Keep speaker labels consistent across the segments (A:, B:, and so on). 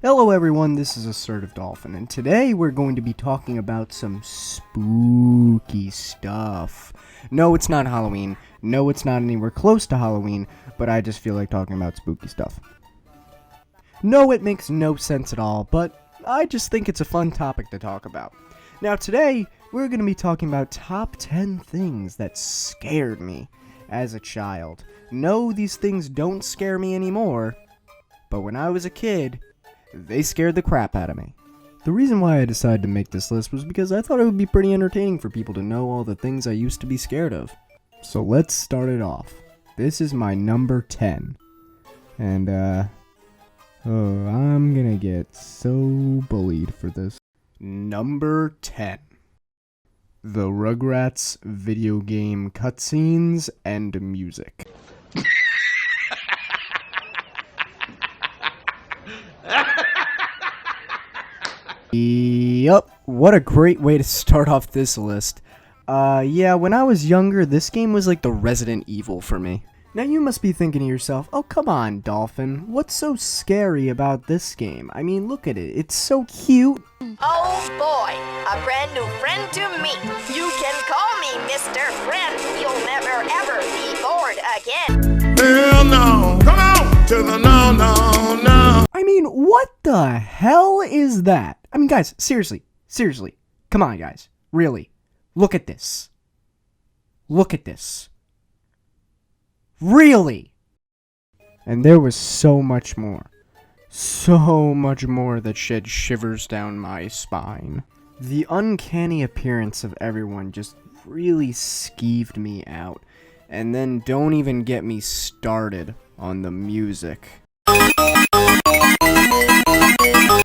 A: Hello everyone, this is AssertiveDolphin, and today we're going to be talking about some spooky stuff. No, it's not Halloween. No, it's not anywhere close to Halloween, but I just feel like talking about spooky stuff. No, it makes no sense at all, but I just think it's a fun topic to talk about. Now today, we're going to be talking about top 10 things that scared me as a child. No, these things don't scare me anymore, but when I was a kid, they scared the crap out of me. The reason why I decided to make this list was because I thought it would be pretty entertaining for people to know all the things I used to be scared of. So let's start it off. This is my number 10. And, I'm gonna get so bullied for this. Number 10. The Rugrats video game cutscenes and music. Yup, what a great way to start off this list. Yeah, when I was younger, this game was like the Resident Evil for me. Now you must be thinking to yourself, oh come on, Dolphin, what's so scary about this game? I mean, look at it, it's so cute.
B: Oh boy, a brand new friend to meet. You can call me Mr. Friend. You'll never ever be bored again.
C: Hell no, come on to the no.
A: I mean, what the hell is that? I mean, guys, seriously, come on, guys, really, look at this. Look at this. Really? And there was so much more that shed shivers down my spine. The uncanny appearance of everyone just really skeeved me out. And then don't even get me started on the music.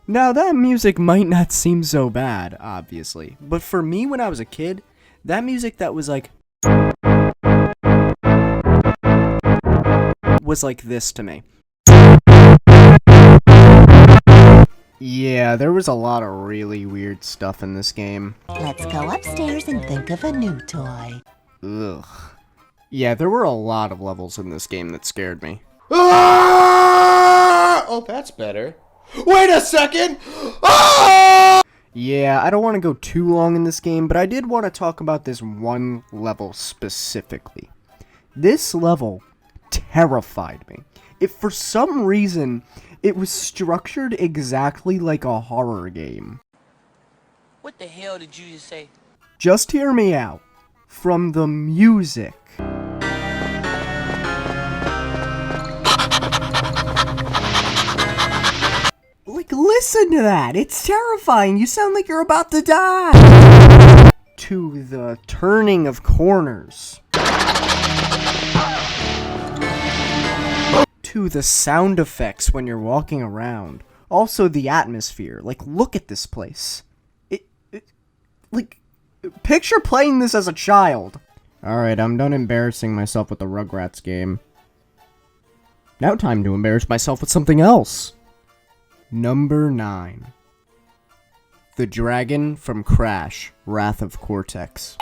A: Now that music might not seem so bad, obviously, but for me when I was a kid, that music that was like this to me. Yeah, there was a lot of really weird stuff in this game.
D: Let's go upstairs and think of a new toy.
A: Ugh. Yeah, there were a lot of levels in this game that scared me.
C: Ah! Oh, that's better. Wait a second! Ah!
A: Yeah, I don't want to go too long in this game, but I did want to talk about this one level specifically. This level terrified me. If for some reason, it was structured exactly like a horror game.
E: What the hell did you just say?
A: Just hear me out. From the music. Like, listen to that! It's terrifying! You sound like you're about to die! To the turning of corners. To the sound effects when you're walking around. Also the atmosphere. Like, look at this place. Like, picture playing this as a child. Alright, I'm done embarrassing myself with the Rugrats game. Now time to embarrass myself with something else. Number 9. The dragon from Crash, Wrath of Cortex.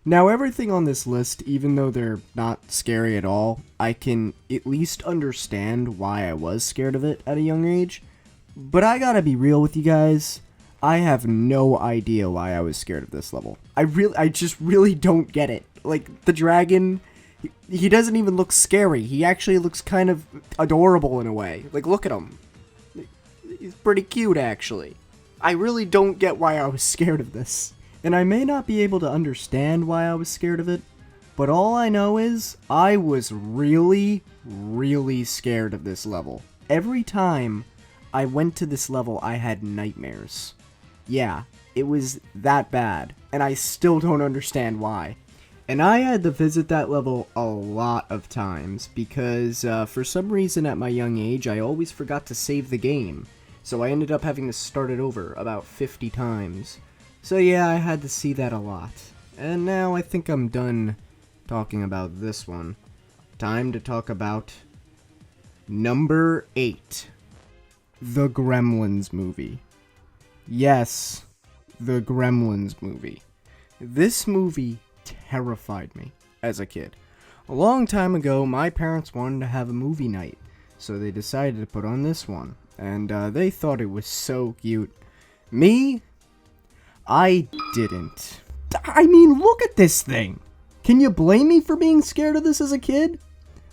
A: Now everything on this list, even though they're not scary at all, I can at least understand why I was scared of it at a young age. But I gotta be real with you guys, I have no idea why I was scared of this level. I just really don't get it. Like, the dragon, he doesn't even look scary. He actually looks kind of adorable in a way. Like, look at him. He's pretty cute, actually. I really don't get why I was scared of this. And I may not be able to understand why I was scared of it, but all I know is I was really, really scared of this level. Every time I went to this level, I had nightmares. Yeah, it was that bad, and I still don't understand why. And I had to visit that level a lot of times, because for some reason at my young age, I always forgot to save the game. So I ended up having to start it over about 50 times. So yeah, I had to see that a lot. And now I think I'm done talking about this one. Time to talk about number 8. The Gremlins movie. Yes, the Gremlins movie. This movie terrified me as a kid. A long time ago, my parents wanted to have a movie night, so they decided to put on this one, and they thought it was so cute. Me? I didn't. I mean, look at this thing! Can you blame me for being scared of this as a kid?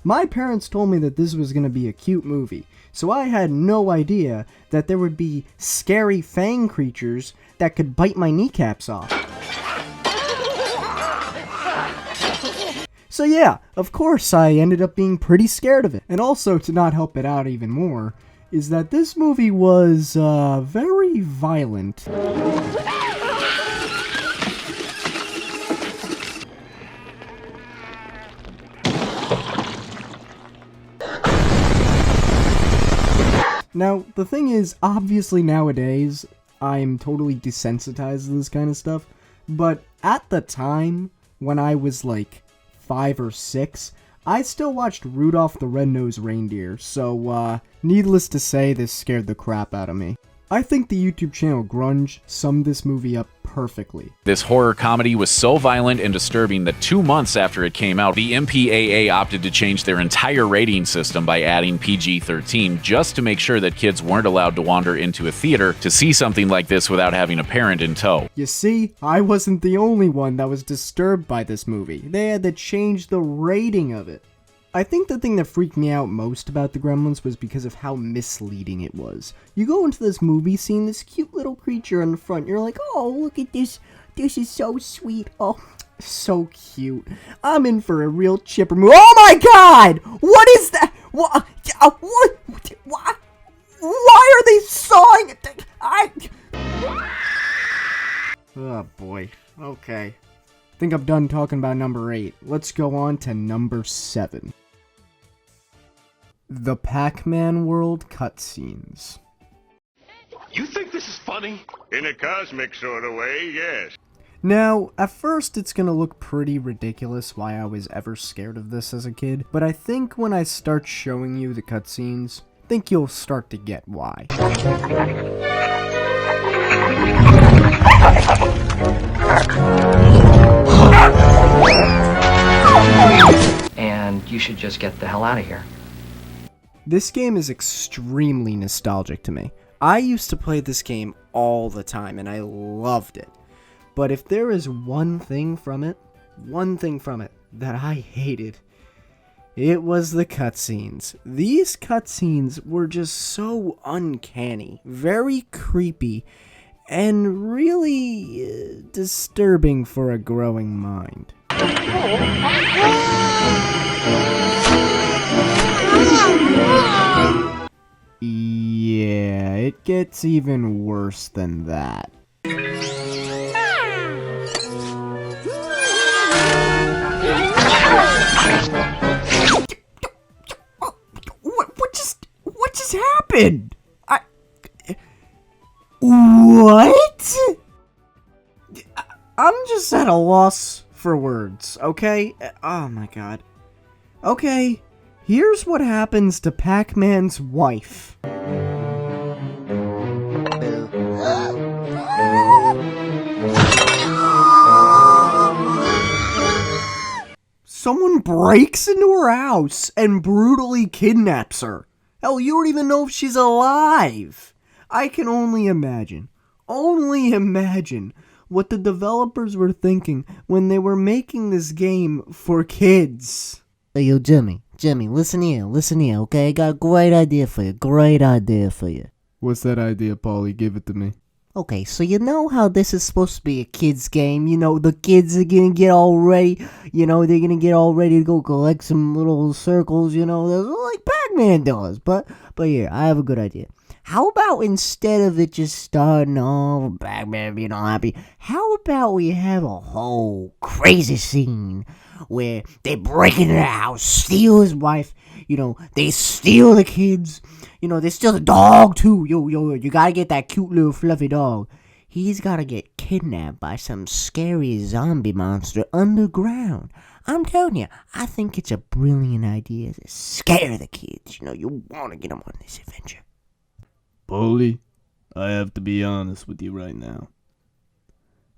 A: My parents told me that this was going to be a cute movie, so I had no idea that there would be scary fang creatures that could bite my kneecaps off. So yeah, of course I ended up being pretty scared of it. And also, to not help it out even more, is that this movie was, very violent. Now, the thing is, obviously nowadays, I'm totally desensitized to this kind of stuff, but at the time, when I was like 5 or 6, I still watched Rudolph the Red-Nosed Reindeer, so, needless to say, this scared the crap out of me. I think the YouTube channel Grunge summed this movie up perfectly.
F: This horror comedy was so violent and disturbing that 2 months after it came out, the MPAA opted to change their entire rating system by adding PG-13 just to make sure that kids weren't allowed to wander into a theater to see something like this without having a parent in tow.
A: You see, I wasn't the only one that was disturbed by this movie. They had to change the rating of it. I think the thing that freaked me out most about the Gremlins was because of how misleading it was. You go into this movie seeing this cute little creature in the front, you're like, oh, look at this, this is so sweet, oh, so cute. I'm in for a real chipper movie. Oh my god! What is that? What? Why are they sawing it? Oh boy, okay. I think I'm done talking about number 8. Let's go on to number 7. The PacMan World cutscenes.
G: You think this is funny? In a cosmic sort of way, yes.
A: Now, at first it's gonna look pretty ridiculous why I was ever scared of this as a kid, but I think when I start showing you the cutscenes, I think you'll start to get why.
H: And you should just get the hell out of here.
A: This game is extremely nostalgic to me. I used to play this game all the time and I loved it. But if there is one thing from it that I hated, it was the cutscenes. These cutscenes were just so uncanny, very creepy, and really disturbing for a growing mind. Yeah, it gets even worse than that. What just happened? What? I'm just at a loss for words, okay? Oh my god. Okay, here's what happens to Pac-Man's wife. Someone breaks into her house and brutally kidnaps her. Hell, you don't even know if she's alive. I can only imagine what the developers were thinking when they were making this game for kids.
D: Hey, yo, Jimmy, listen here, okay? I got a great idea for you,
A: What's that idea, Paulie? Give it to me.
D: Okay, so you know how this is supposed to be a kid's game? You know, the kids are gonna get all ready. You know, they're gonna get all ready to go collect some little circles, you know, like Pac-Man does. But yeah, I have a good idea. How about instead of it just starting off, Pac-Man being all happy, how about we have a whole crazy scene where they break into the house, steal his wife, you know, they steal the kids, you know, they steal the dog too. Yo, you gotta get that cute little fluffy dog. He's gotta get kidnapped by some scary zombie monster underground. I'm telling you, I think it's a brilliant idea to scare the kids. You know, you want to get them on this adventure.
A: Paulie, I have to be honest with you right now.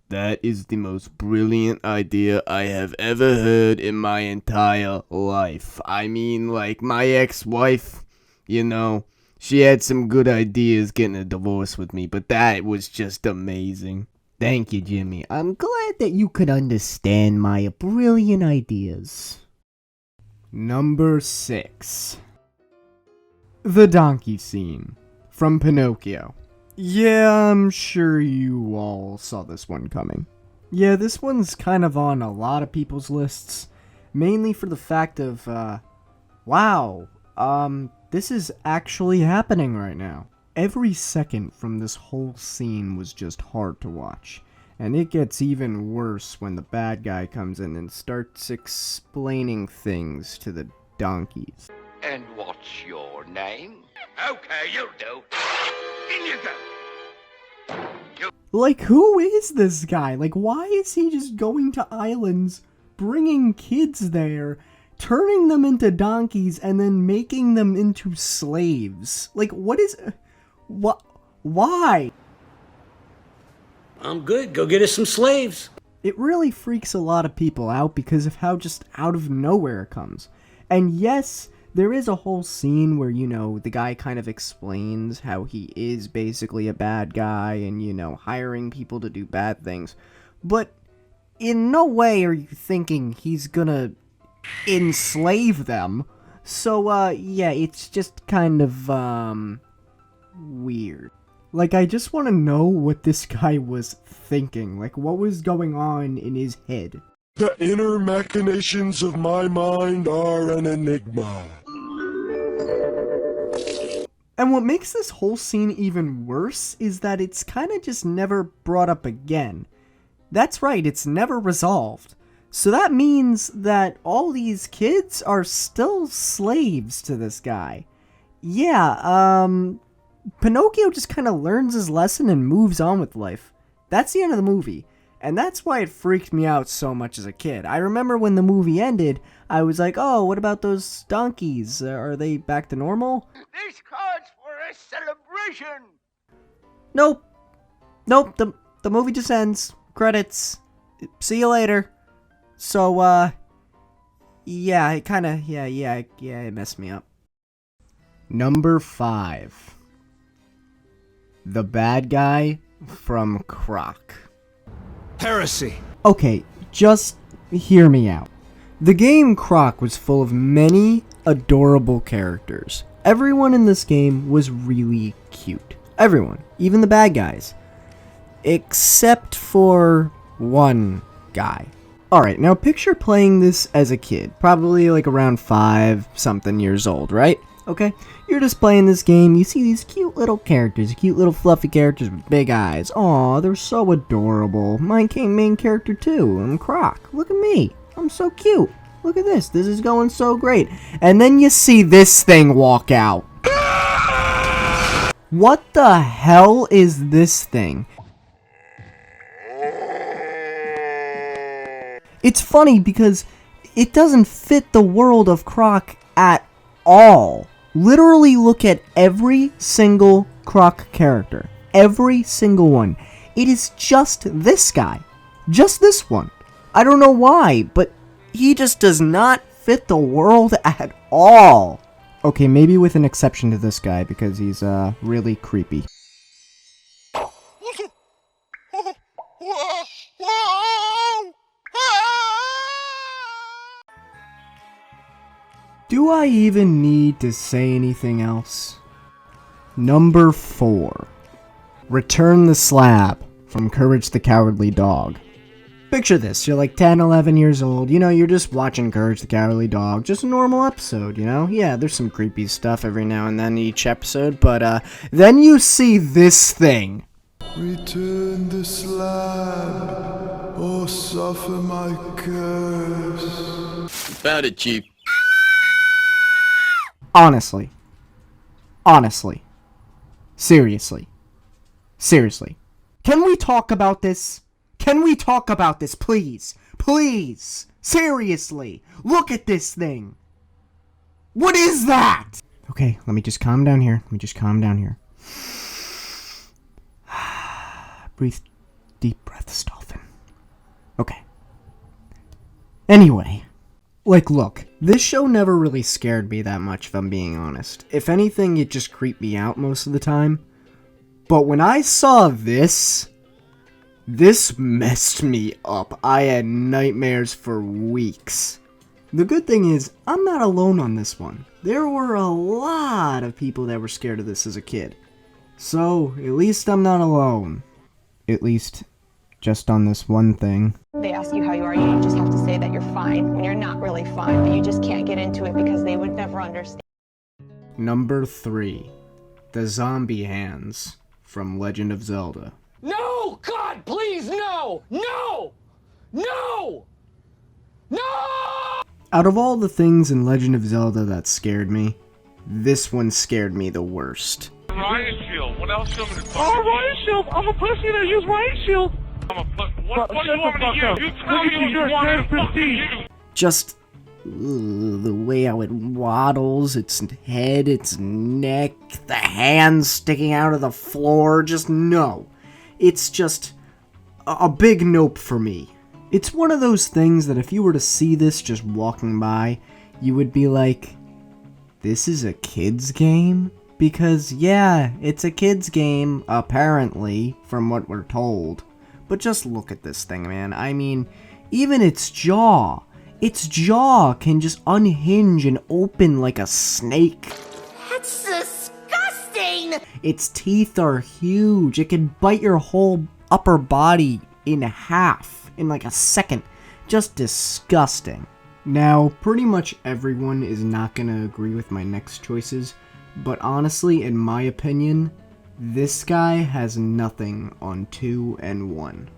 C: That is the most brilliant idea I have ever heard in my entire life. I mean, like, my ex-wife, you know, she had some good ideas getting a divorce with me, but that was just amazing.
D: Thank you, Jimmy. I'm glad that you could understand my brilliant ideas.
A: Number 6. The donkey scene from Pinocchio. Yeah, I'm sure you all saw this one coming. Yeah, this one's kind of on a lot of people's lists, mainly for the fact of, wow, this is actually happening right now. Every second from this whole scene was just hard to watch, and it gets even worse when the bad guy comes in and starts explaining things to the donkeys.
G: And what's your name? Okay, you'll do. In you go.
A: Like, who is this guy? Like, why is he just going to islands, bringing kids there, turning them into donkeys, and then making them into slaves? Like, what is... Why?
I: I'm good. Go get us some slaves.
A: It really freaks a lot of people out because of how just out of nowhere it comes. And yes, there is a whole scene where, you know, the guy kind of explains how he is basically a bad guy and, you know, hiring people to do bad things. But in no way are you thinking he's gonna enslave them. So, yeah, it's just kind of, weird. Like, I just want to know what this guy was thinking. Like, what was going on in his head?
J: The inner machinations of my mind are an enigma.
A: And what makes this whole scene even worse is that it's kind of just never brought up again. That's right, it's never resolved. So that means that all these kids are still slaves to this guy. Yeah, Pinocchio just kind of learns his lesson and moves on with life. That's the end of the movie. And that's why it freaked me out so much as a kid. I remember when the movie ended, I was like, oh, what about those donkeys? Are they back to normal?
G: This calls for a celebration.
A: Nope. Nope, the movie just ends. Credits. See you later. So, yeah, it kinda, it messed me up. Number 5. The bad guy from Croc.
I: Heresy.
A: Okay, just hear me out. The game Croc was full of many adorable characters. Everyone in this game was really cute. Everyone, even the bad guys. Except for one guy. Alright, now picture playing this as a kid, probably like around 5-something years old, right? Okay, you're just playing this game, you see these cute little characters, cute little fluffy characters with big eyes. Aw, they're so adorable. My main character too, I'm Croc. Look at me, I'm so cute. Look at this is going so great. And then you see this thing walk out. What the hell is this thing? It's funny because it doesn't fit the world of Croc at all. Literally look at every single Croc character. Every single one. It is just this guy. Just this one. I don't know why, but he just does not fit the world at all. Okay, maybe with an exception to this guy because he's really creepy. Do I even need to say anything else? Number 4. Return the Slab from Courage the Cowardly Dog. Picture this, you're like 10, 11 years old, you know, you're just watching Courage the Cowardly Dog, just a normal episode, you know? Yeah, there's some creepy stuff every now and then each episode, but then you see this thing.
J: Return the slab, or suffer my curse.
C: Found it, Chief.
A: Honestly. Seriously. Can we talk about this? Can we talk about this, please? Please! Seriously! Look at this thing! What is that? Okay, let me just calm down here. Breathe deep breaths, Dolphin. Anyway, like, look, this show never really scared me that much, if I'm being honest. If anything, it just creeped me out most of the time. But when I saw this messed me up. I had nightmares for weeks. The good thing is, I'm not alone on this one. There were a lot of people that were scared of this as a kid. So, at least I'm not alone. At least, just on this one thing.
K: They ask you how you are, you just have to say that you're fine when you're not really fine, but you just can't get into it because they would never understand.
A: Number 3. The Zombie Hands from Legend of Zelda.
I: No! God, please, no! No! No! No!
A: Out of all the things in Legend of Zelda that scared me, this one scared me the worst.
L: Riot Shield. What else do you want me to talk? Oh, Riot Shield! I'm a pussy that use Riot Shield! What do you want me to use? You tell me what you want me to fucking use!
A: Just the way how it waddles, its head, its neck, the hands sticking out of the floor, just no. It's just a big nope for me. It's one of those things that if you were to see this just walking by, you would be like, this is a kid's game? Because, yeah, it's a kid's game, apparently, from what we're told. But just look at this thing, man. I mean, even its jaw can just unhinge and open like a snake.
B: That's disgusting!
A: Its teeth are huge. It can bite your whole upper body in half in like a second. Just disgusting. Now, pretty much everyone is not gonna agree with my next choices, but honestly, in my opinion, this guy has nothing on 2 and 1.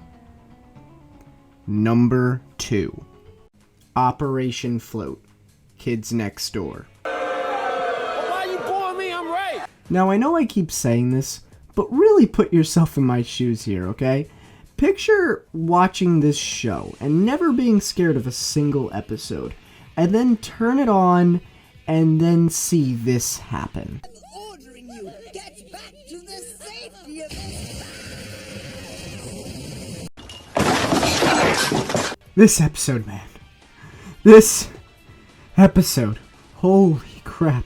A: Number 2. Operation Float. Kids Next Door.
I: Why you boring me? I'm right.
A: Now, I know I keep saying this, but really put yourself in my shoes here, okay? Picture watching this show and never being scared of a single episode, and then turn it on and then see this happen.
M: Ordering you, get back to the safety of
A: This episode, man. This episode. Holy crap.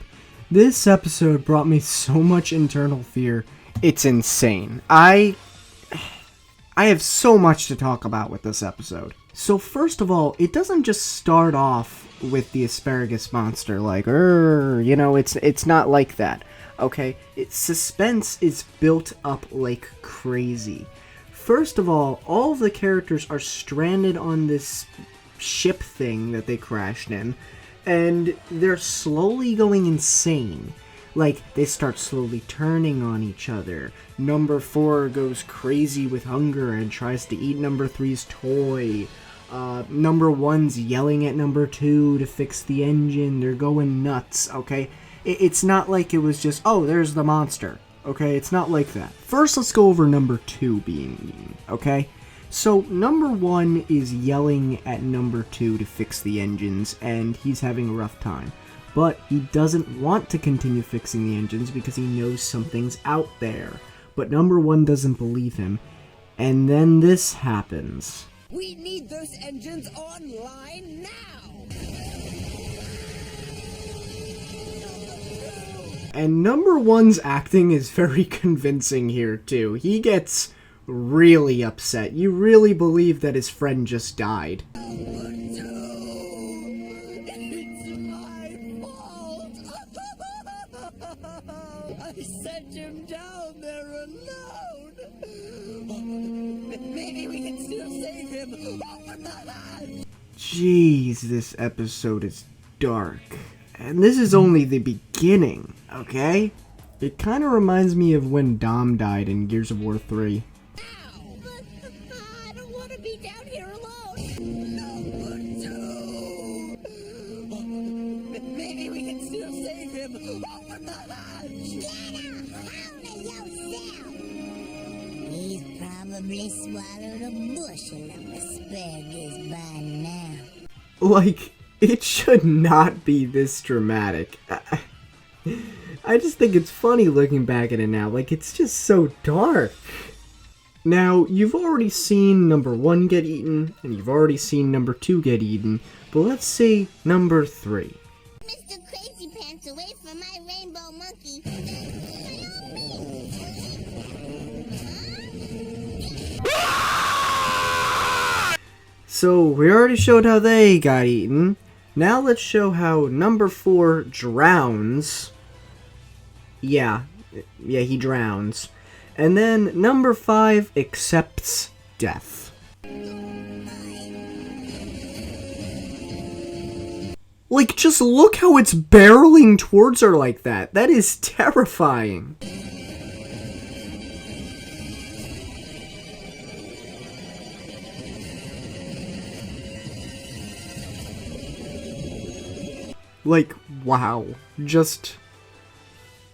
A: This episode brought me so much internal fear. It's insane. I have so much to talk about with this episode. So first of all, it doesn't just start off with the asparagus monster like, you know, it's not like that. Okay? Suspense is built up like crazy. First of all of the characters are stranded on this ship thing that they crashed in, and they're slowly going insane. Like, they start slowly turning on each other. Number 4 goes crazy with hunger and tries to eat number 3's toy. Number 1's yelling at number 2 to fix the engine. They're going nuts, okay? It's not like it was just, oh, there's the monster, okay? It's not like that. First, let's go over number 2 being eaten, okay? So, number 1 is yelling at number 2 to fix the engines, and he's having a rough time. But he doesn't want to continue fixing the engines because he knows something's out there. But number 1 doesn't believe him. And then this happens.
M: We need those engines online now!
A: And number 1's acting is very convincing here too. He gets really upset. You really believe that his friend just died.
M: I sent him down there alone. Maybe we can still save him.
A: Jeez, this episode is dark. And this is only the beginning, okay? It kind of reminds me of when Dom died in Gears of War 3.
M: I don't want to be down here alone. Number 2. Maybe we can still save him.
N: He's probably swallowed a bushel of asparagus by now.
A: Like, it should not be this dramatic. I just think it's funny looking back at it now. Like, it's just so dark. Now, you've already seen number 1 get eaten, and you've already seen number 2 get eaten, but let's see number 3.
N: Mr. Crazy Pants, away from my rainbow monkey.
A: So, we already showed how they got eaten. Now let's show how number 4 drowns. Yeah, he drowns. And then number 5 accepts death. Like, just look how it's barreling towards her like that. That is terrifying. Like, wow. Just,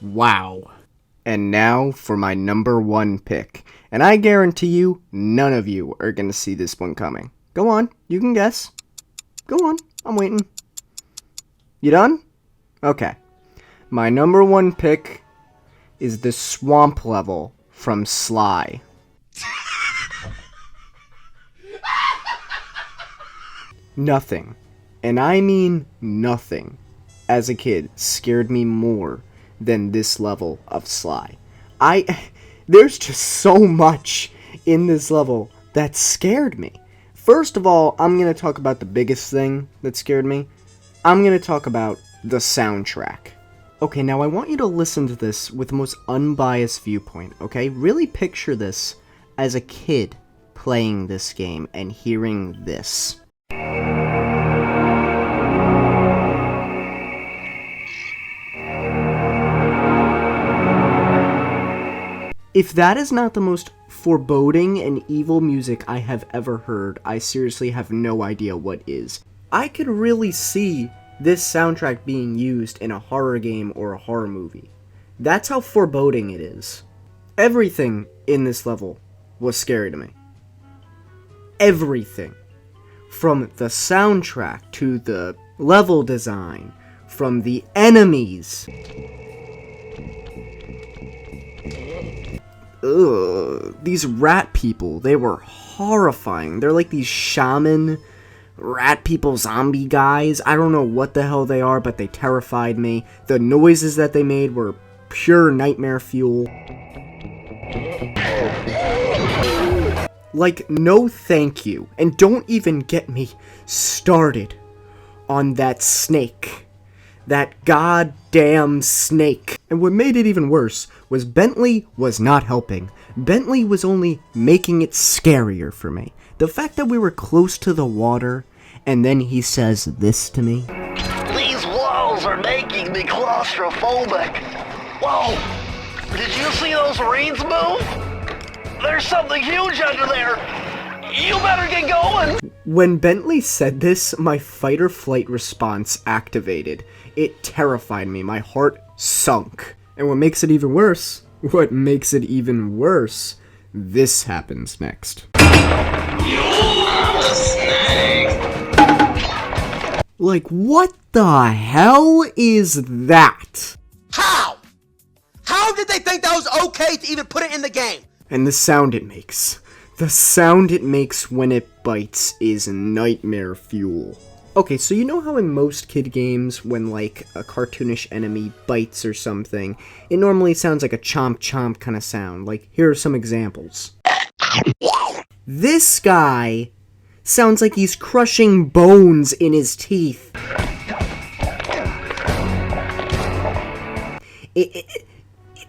A: wow. And now for my number 1 pick. And I guarantee you, none of you are gonna see this one coming. Go on, you can guess. Go on, I'm waiting. You done? Okay. My number 1 pick is the swamp level from Sly. Nothing, and I mean nothing, as a kid scared me more than this level of Sly. There's just so much in this level that scared me. First of all, I'm going to talk about the biggest thing that scared me. I'm going to talk about the soundtrack. Okay, now I want you to listen to this with the most unbiased viewpoint, okay? Really picture this as a kid playing this game and hearing this. If that is not the most foreboding and evil music I have ever heard, I seriously have no idea what is. I could really see this soundtrack being used in a horror game or a horror movie. That's how foreboding it is. Everything in this level was scary to me. Everything. From the soundtrack to the level design, from the enemies. Ugh, these rat people, they were horrifying. They're like these shaman rat people zombie guys. I don't know what the hell they are, but they terrified me. The noises that they made were pure nightmare fuel. Like, no thank you. And don't even get me started on that snake. That goddamn snake. And what made it even worse was Bentley was not helping. Bentley was only making it scarier for me. The fact that we were close to the water, and then he says this to me.
O: These walls are making me claustrophobic. Whoa! Did you see those reeds move? There's something huge under there. You better get going!
A: When Bentley said this, my fight or flight response activated. It terrified me. My heart sunk. And what makes it even worse, this happens next. Like, what the hell is that?
P: How? How did they think that was okay to even put it in the game?
A: And the sound it makes. The sound it makes when it bites is nightmare fuel. Okay, so you know how in most kid games, when like a cartoonish enemy bites or something, it normally sounds like a chomp chomp kind of sound. Like, here are some examples. This guy sounds like he's crushing bones in his teeth.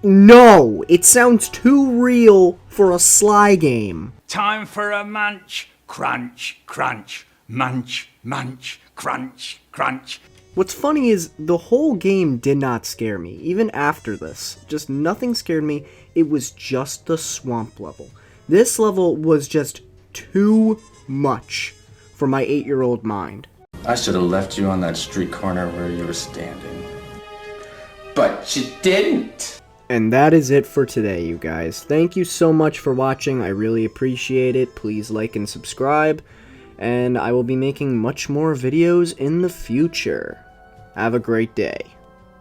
A: No, it sounds too real for a Sly game.
Q: Time for a munch, crunch, crunch, munch, munch, crunch, crunch.
A: What's funny is the whole game did not scare me, even after this. Just nothing scared me. It was just the swamp level. This level was just too much for my 8-year-old mind.
R: I should have left you on that street corner where you were standing. But you didn't!
A: And that is it for today, you guys. Thank you so much for watching. I really appreciate it. Please like and subscribe. And I will be making much more videos in the future. Have a great day.